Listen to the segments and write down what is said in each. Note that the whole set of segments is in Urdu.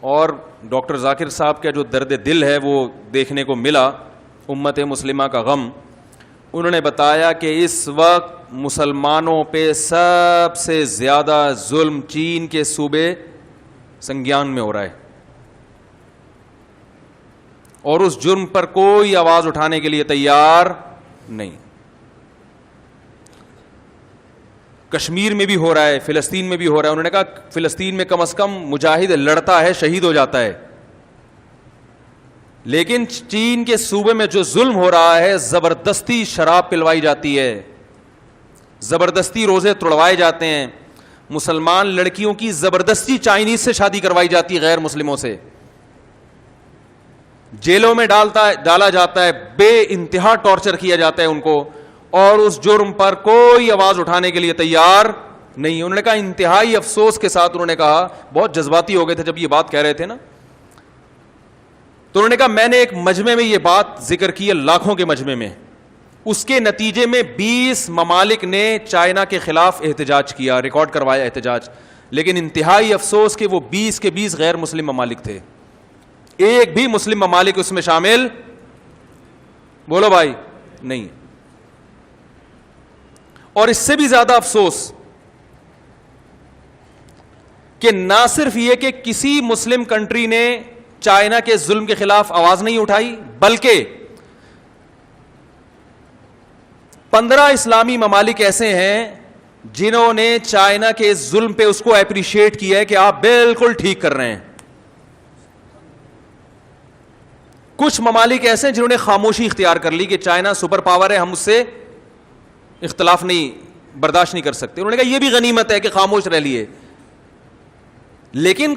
اور ڈاکٹر ذاکر صاحب کا جو درد دل ہے وہ دیکھنے کو ملا، امت مسلمہ کا غم. انہوں نے بتایا کہ اس وقت مسلمانوں پہ سب سے زیادہ ظلم چین کے صوبے سنگیان میں ہو رہا ہے، اور اس جرم پر کوئی آواز اٹھانے کے لیے تیار نہیں. کشمیر میں بھی ہو رہا ہے، فلسطین میں بھی ہو رہا ہے. انہوں نے کہا فلسطین میں کم از کم مجاہد لڑتا ہے، شہید ہو جاتا ہے، لیکن چین کے صوبے میں جو ظلم ہو رہا ہے، زبردستی شراب پلوائی جاتی ہے، زبردستی روزے توڑوائے جاتے ہیں، مسلمان لڑکیوں کی زبردستی چائنیز سے شادی کروائی جاتی ہے، غیر مسلموں سے، جیلوں میں ڈالا جاتا ہے، بے انتہا ٹارچر کیا جاتا ہے ان کو، اور اس جرم پر کوئی آواز اٹھانے کے لیے تیار نہیں. انہوں نے کہا انتہائی افسوس کے ساتھ، انہوں نے کہا بہت جذباتی ہو گئے تھے جب یہ بات کہہ رہے تھے نا، تو انہوں نے کہا میں نے ایک مجمع میں یہ بات ذکر کی ہے، لاکھوں کے مجمع میں، اس کے نتیجے میں 20 ممالک نے چائنا کے خلاف احتجاج کیا، ریکارڈ کروایا احتجاج، لیکن انتہائی افسوس کہ وہ 20 کے 20 غیر مسلم ممالک تھے، ایک بھی مسلم ممالک اس میں شامل بولو بھائی نہیں. اور اس سے بھی زیادہ افسوس کہ نہ صرف یہ کہ کسی مسلم کنٹری نے چائنا کے ظلم کے خلاف آواز نہیں اٹھائی، بلکہ 15 اسلامی ممالک ایسے ہیں جنہوں نے چائنا کے ظلم پہ اس کو اپریشیٹ کیا ہے کہ آپ بالکل ٹھیک کر رہے ہیں. کچھ ممالک ایسے ہیں جنہوں نے خاموشی اختیار کر لی کہ چائنا سپر پاور ہے، ہم اس سے اختلاف نہیں برداشت نہیں کر سکتے. انہوں نے کہا یہ بھی غنیمت ہے کہ خاموش رہ لیے، لیکن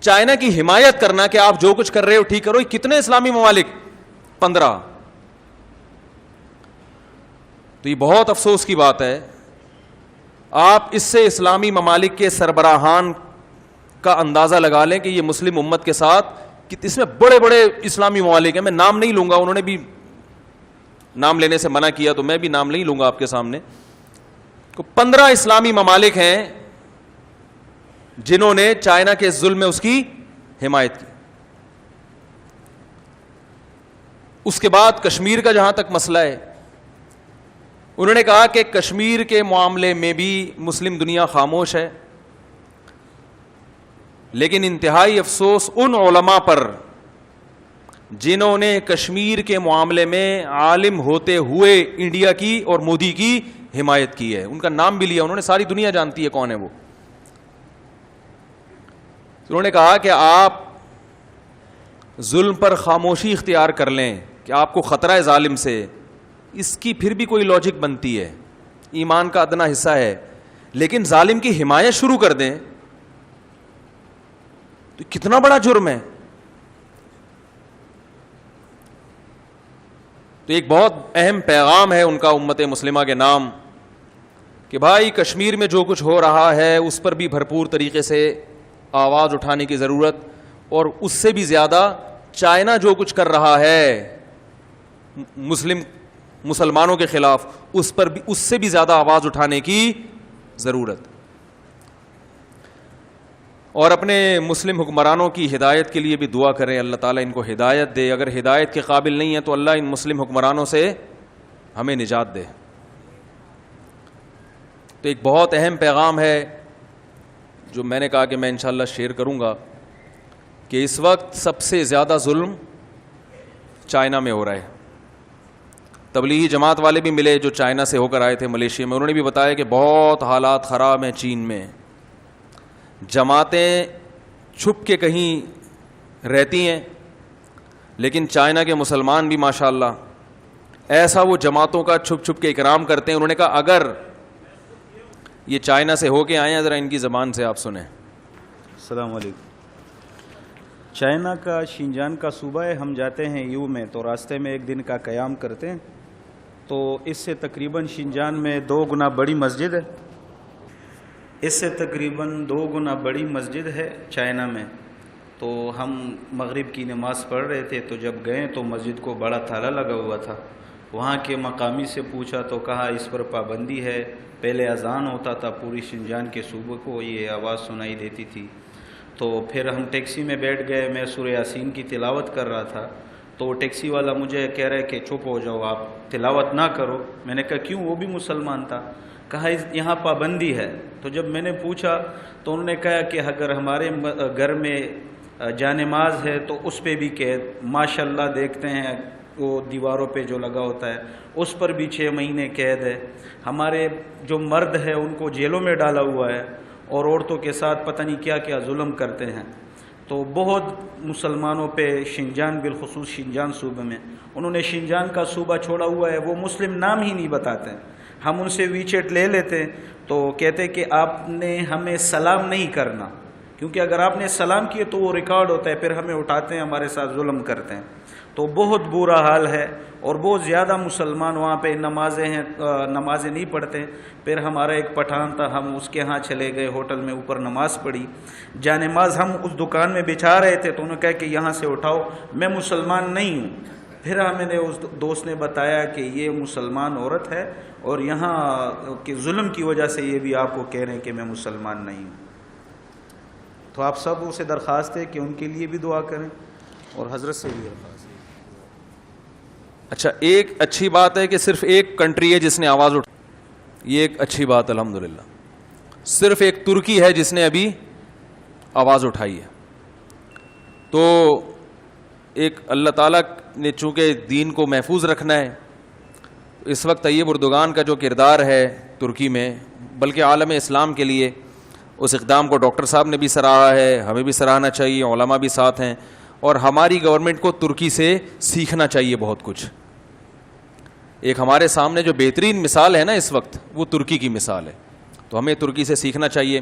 چائنا کی حمایت کرنا کہ آپ جو کچھ کر رہے ہو ٹھیک کرو، کتنے اسلامی ممالک؟ 15. تو یہ بہت افسوس کی بات ہے. آپ اس سے اسلامی ممالک کے سربراہان کا اندازہ لگا لیں کہ یہ مسلم امت کے ساتھ اس میں بڑے بڑے اسلامی ممالک ہیں، میں نام نہیں لوں گا، انہوں نے بھی نام لینے سے منع کیا تو میں بھی نام نہیں لوں گا آپ کے سامنے. 15 اسلامی ممالک ہیں جنہوں نے چائنا کے ظلم میں اس کی حمایت کی. اس کے بعد کشمیر کا جہاں تک مسئلہ ہے، انہوں نے کہا کہ کشمیر کے معاملے میں بھی مسلم دنیا خاموش ہے، لیکن انتہائی افسوس ان علماء پر جنہوں نے کشمیر کے معاملے میں عالم ہوتے ہوئے انڈیا کی اور مودی کی حمایت کی ہے. ان کا نام بھی لیا انہوں نے، ساری دنیا جانتی ہے کون ہے وہ. انہوں نے کہا کہ آپ ظلم پر خاموشی اختیار کر لیں کہ آپ کو خطرہ ہے ظالم سے، اس کی پھر بھی کوئی لاجک بنتی ہے، ایمان کا ادنا حصہ ہے، لیکن ظالم کی حمایت شروع کر دیں تو کتنا بڑا جرم ہے. تو ایک بہت اہم پیغام ہے ان کا امت مسلمہ کے نام کہ بھائی کشمیر میں جو کچھ ہو رہا ہے اس پر بھی بھرپور طریقے سے آواز اٹھانے کی ضرورت، اور اس سے بھی زیادہ چائنا جو کچھ کر رہا ہے مسلمانوں کے خلاف، اس پر بھی اس سے بھی زیادہ آواز اٹھانے کی ضرورت. اور اپنے مسلم حکمرانوں کی ہدایت کے لیے بھی دعا کریں، اللہ تعالیٰ ان کو ہدایت دے. اگر ہدایت کے قابل نہیں ہے تو اللہ ان مسلم حکمرانوں سے ہمیں نجات دے. تو ایک بہت اہم پیغام ہے جو میں نے کہا کہ میں انشاءاللہ شیئر کروں گا کہ اس وقت سب سے زیادہ ظلم چائنا میں ہو رہا ہے. تبلیغی جماعت والے بھی ملے جو چائنا سے ہو کر آئے تھے ملیشیا میں، انہوں نے بھی بتایا کہ بہت حالات خراب ہیں چین میں. جماعتیں چھپ کے کہیں رہتی ہیں، لیکن چائنا کے مسلمان بھی ماشاءاللہ ایسا وہ جماعتوں کا چھپ چھپ کے اکرام کرتے ہیں. انہوں نے کہا اگر یہ چائنا سے ہو کے آئے ہیں، ذرا ان کی زبان سے آپ سنیں. السلام علیکم. چائنا کا شینجان کا صوبہ ہے، ہم جاتے ہیں یو میں تو راستے میں ایک دن کا قیام کرتے ہیں، تو اس سے تقریباً شینجان میں 2 گنا بڑی مسجد ہے، اس سے تقریباً 2 گنا بڑی مسجد ہے چائنا میں. تو ہم مغرب کی نماز پڑھ رہے تھے تو جب گئے تو مسجد کو بڑا تالا لگا ہوا تھا. وہاں کے مقامی سے پوچھا تو کہا اس پر پابندی ہے، پہلے اذان ہوتا تھا پوری شینجان کے صوبے کو یہ آواز سنائی دیتی تھی. تو پھر ہم ٹیکسی میں بیٹھ گئے, میں سورہ یاسین کی تلاوت کر رہا تھا, تو ٹیکسی والا مجھے کہہ رہا ہے کہ چپ ہو جاؤ, آپ تلاوت نہ کرو. میں نے کہا کیوں, وہ بھی مسلمان تھا. کہا یہاں پابندی ہے. تو جب میں نے پوچھا تو انہوں نے کہا کہ اگر ہمارے گھر میں جانماز ہے تو اس پہ بھی قید, ماشاء اللہ دیکھتے ہیں وہ دیواروں پہ جو لگا ہوتا ہے اس پر بھی 6 مہینے قید ہے. ہمارے جو مرد ہے ان کو جیلوں میں ڈالا ہوا ہے, اور عورتوں کے ساتھ پتہ نہیں کیا کیا ظلم کرتے ہیں. تو بہت مسلمانوں پہ شنجان, بالخصوص شنجان صوبے میں, انہوں نے شنجان کا صوبہ چھوڑا ہوا ہے, وہ مسلم نام ہی نہیں بتاتے. ہم ان سے وی چیٹ لے لیتے تو کہتے کہ آپ نے ہمیں سلام نہیں کرنا, کیونکہ اگر آپ نے سلام کیے تو وہ ریکارڈ ہوتا ہے, پھر ہمیں اٹھاتے ہیں, ہمارے ساتھ ظلم کرتے ہیں. تو بہت برا حال ہے, اور بہت زیادہ مسلمان وہاں پہ نمازیں نہیں پڑھتے. پھر ہمارا ایک پٹھان تھا, ہم اس کے ہاں چلے گئے, ہوٹل میں اوپر نماز پڑھی. جانماز ہم اس دکان میں بچھا رہے تھے تو انہوں نے کہا کہ یہاں سے اٹھاؤ, میں مسلمان نہیں ہوں. پھر ہمیں نے اس دوست نے بتایا کہ یہ مسلمان عورت ہے, اور یہاں کے ظلم کی وجہ سے یہ بھی آپ کو کہہ رہے ہیں کہ میں مسلمان نہیں ہوں. تو آپ سب سے درخواست ہے کہ ان کے لیے بھی دعا کریں, اور حضرت سے بھی درخواست ہے. اچھا, ایک اچھی بات ہے کہ صرف ایک کنٹری ہے جس نے آواز اٹھائی, یہ ایک اچھی بات الحمدللہ. صرف ایک ترکی ہے جس نے ابھی آواز اٹھائی ہے. تو ایک اللہ تعالیٰ نے چونکہ دین کو محفوظ رکھنا ہے, اس وقت طیب اردوغان کا جو کردار ہے ترکی میں, بلکہ عالم اسلام کے لیے, اس اقدام کو ڈاکٹر صاحب نے بھی سراہا ہے, ہمیں بھی سراہنا چاہیے, علماء بھی ساتھ ہیں, اور ہماری گورنمنٹ کو ترکی سے سیکھنا چاہیے بہت کچھ. ایک ہمارے سامنے جو بہترین مثال ہے نا اس وقت, وہ ترکی کی مثال ہے, تو ہمیں ترکی سے سیکھنا چاہیے.